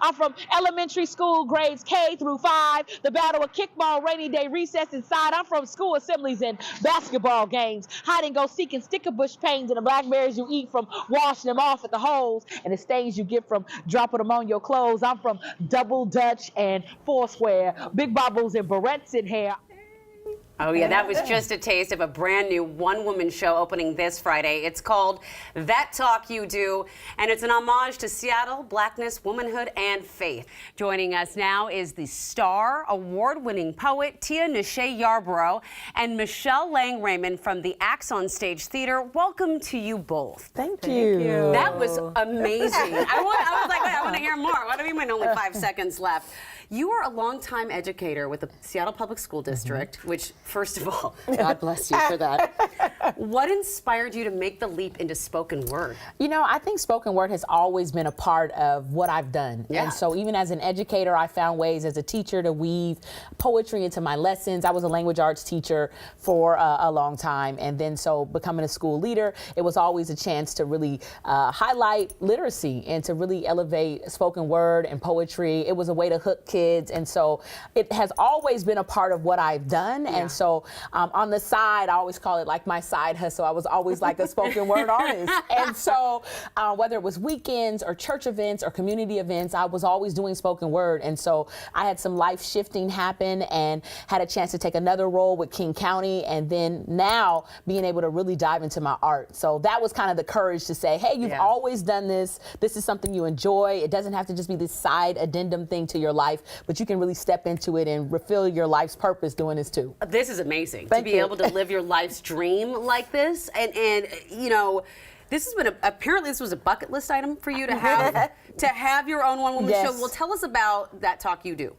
I'm from elementary school grades K through 5, the battle of kickball, rainy day recess inside. I'm from school assemblies and basketball games, hide and go seek and sticker bush pains and the blackberries you eat from washing them off at the holes and the stains you get from dropping them on your clothes. I'm from double dutch and foursquare, big bobbles and barrettes in hair. Oh yeah, that was just a taste of a brand new one-woman show opening this Friday. It's called That Talk You Do, and it's an homage to Seattle, blackness, womanhood, and faith. Joining us now is the star, award-winning poet Tia Nache Yarbrough and Michelle Lang-Raymond from the Acts on Stage Theater. Welcome to you both. Thank you. That was amazing. I was like, wait, I want to hear more. What do you mean only 5 seconds left? You are a longtime educator with the Seattle Public School District, which, first of all, God bless you for that. What inspired you to make the leap into spoken word? You know, I think spoken word has always been a part of what I've done. Yeah. And so even as an educator, I found ways as a teacher to weave poetry into my lessons. I was a language arts teacher for a long time. And then so becoming a school leader, it was always a chance to really highlight literacy and to really elevate spoken word and poetry. It was a way to hook kids. And so it has always been a part of what I've done. Yeah. And so on the side, I always call it like my side hustle. I was always like a spoken word artist. And so whether it was weekends or church events or community events, I was always doing spoken word. And so I had some life shifting happen and had a chance to take another role with King County. And then now being able to really dive into my art. So that was kind of the courage to say, hey, you've always done this. This is something you enjoy. It doesn't have to just be this side addendum thing to your life, but you can really step into it and fulfill your life's purpose doing this too. This is amazing. Thank to be you. able to live your life's dream like this. And you know, this has been apparently this was a bucket list item for you to have your own one-woman show. Well, tell us about That Talk You Do.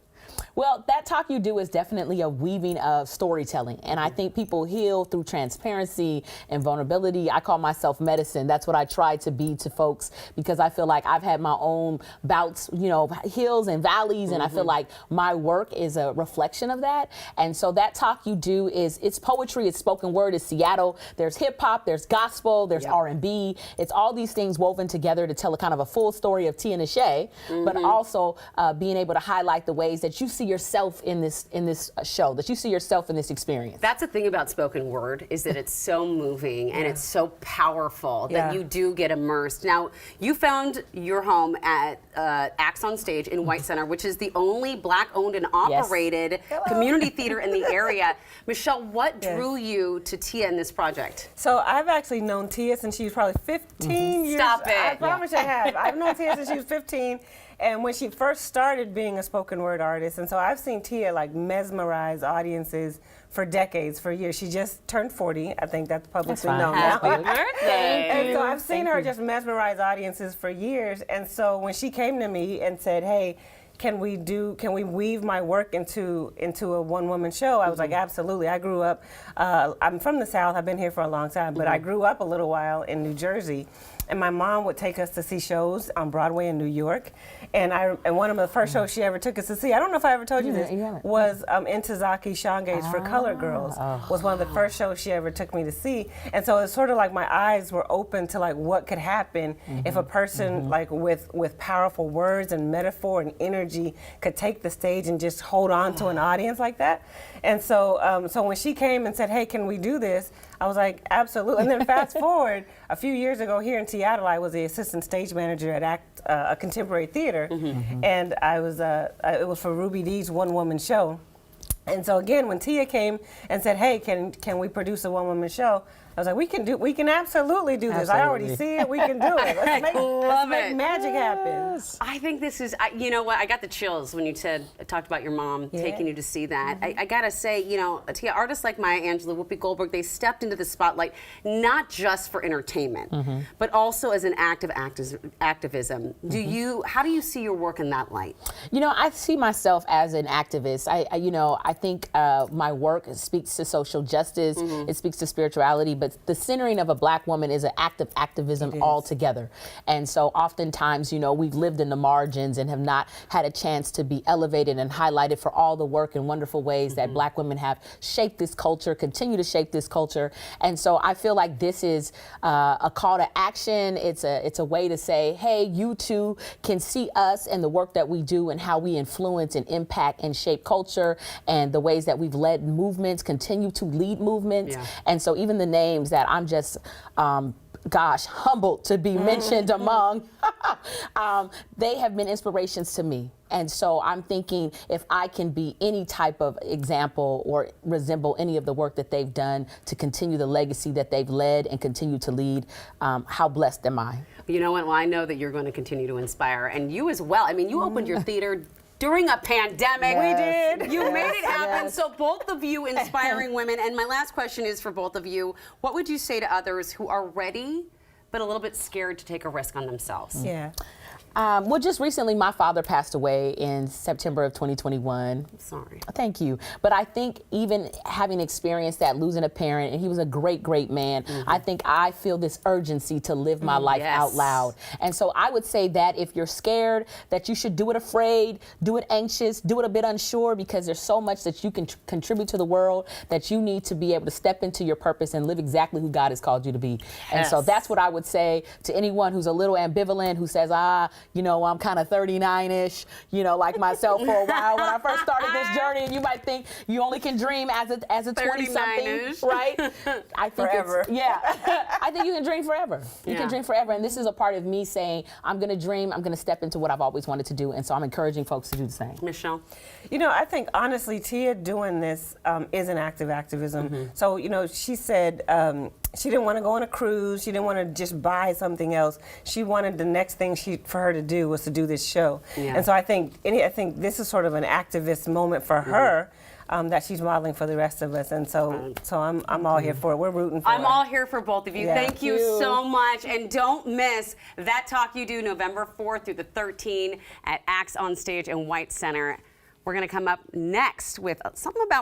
Well, That Talk You Do is definitely a weaving of storytelling. And I think people heal through transparency and vulnerability. I call myself medicine. That's what I try to be to folks because I feel like I've had my own bouts, you know, hills and valleys. And I feel like my work is a reflection of that. And so That Talk You Do it's poetry, it's spoken word, it's Seattle. There's hip hop, there's gospel, there's R&B. It's all these things woven together to tell a kind of a full story of Tia Nache, but also being able to highlight the ways that you see yourself in this show, that you see yourself in this experience. That's the thing about spoken word is that it's so moving and it's so powerful that you do get immersed. Now, you found your home at Acts on Stage in White Center, which is the only Black-owned and operated community theater in the area. Michelle, what drew you to Tia in this project? So I've actually known Tia since she was probably 15 years. Stop it. I promise I have. I've known Tia since she was 15. And when she first started being a spoken word artist, and so I've seen Tia like mesmerize audiences for decades, for years. She just turned 40. I think that's publicly known now. Happy birthday. And so I've seen her just mesmerize audiences for years. And so when she came to me and said, hey, can we weave my work into a one-woman show? I was like, absolutely. I grew up, I'm from the South. I've been here for a long time, but I grew up a little while in New Jersey. And my mom would take us to see shows on Broadway in New York. And one of the first shows she ever took us to see, I don't know if I ever told you this, was Intozaki Shange's For Colored Girls. Was one of the first shows she ever took me to see. And so it's sort of like my eyes were open to like what could happen if a person like with powerful words and metaphor and energy could take the stage and just hold on to an audience like that. And so so when she came and said, hey, can we do this? I was like, absolutely. And then fast forward, a few years ago here in Seattle, I was the assistant stage manager at a contemporary theater, and I was it was for Ruby Dee's one-woman show. And so again, when Tia came and said, hey, can we produce a one-woman show? I was like, we can absolutely do this. I already see it, we can do it. Let's make magic happen. I think this is, you know what, I got the chills when you talked about your mom taking you to see that. I gotta say, you know, Tia, artists like Maya Angelou, Whoopi Goldberg, they stepped into the spotlight not just for entertainment, but also as an act of activism. How do you see your work in that light? You know, I see myself as an activist. I think my work speaks to social justice, it speaks to spirituality, but but the centering of a black woman is an act of activism altogether. And so oftentimes, you know, we've lived in the margins and have not had a chance to be elevated and highlighted for all the work and wonderful ways that black women have shaped this culture, continue to shape this culture. And so I feel like this is a call to action. It's a way to say, hey, you too can see us and the work that we do and how we influence and impact and shape culture and the ways that we've led movements, continue to lead movements. Yeah. And so even the names that I'm just humbled to be mentioned among, they have been inspirations to me. And so I'm thinking if I can be any type of example or resemble any of the work that they've done to continue the legacy that they've led and continue to lead, how blessed am I? You know what? Well, I know that you're going to continue to inspire, and you as well. I mean, you opened your theater during a pandemic. Yes. We did. You made it happen. Yes. So both of you inspiring women. And my last question is for both of you. What would you say to others who are ready but a little bit scared to take a risk on themselves? Yeah. Well, just recently, my father passed away in September of 2021. Sorry. Thank you. But I think even having experienced that, losing a parent, and he was a great, great man, I think I feel this urgency to live my life out loud. And so I would say that if you're scared, that you should do it afraid, do it anxious, do it a bit unsure, because there's so much that you can contribute to the world that you need to be able to step into your purpose and live exactly who God has called you to be. And so that's what I would say to anyone who's a little ambivalent, who says, you know, I'm kind of 39-ish, you know, like myself for a while when I first started this journey, and you might think you only can dream as a 20-something, right? I think forever. I think you can dream forever. You can dream forever, and this is a part of me saying, I'm going to dream, I'm going to step into what I've always wanted to do, and so I'm encouraging folks to do the same. Michelle? You know, I think, honestly, Tia doing this is an act of activism. So, you know, she said she didn't want to go on a cruise. She didn't want to just buy something else. She wanted the next thing for her to do was to do this show. And so I think this is sort of an activist moment for her. That she's modeling for the rest of us, and so I'm all here for it. We're rooting for her. I'm all here for both of you. Thank you so much, and don't miss That Talk You Do, November 4th through the 13th at Axe on Stage in White Center. We're going to come up next with something about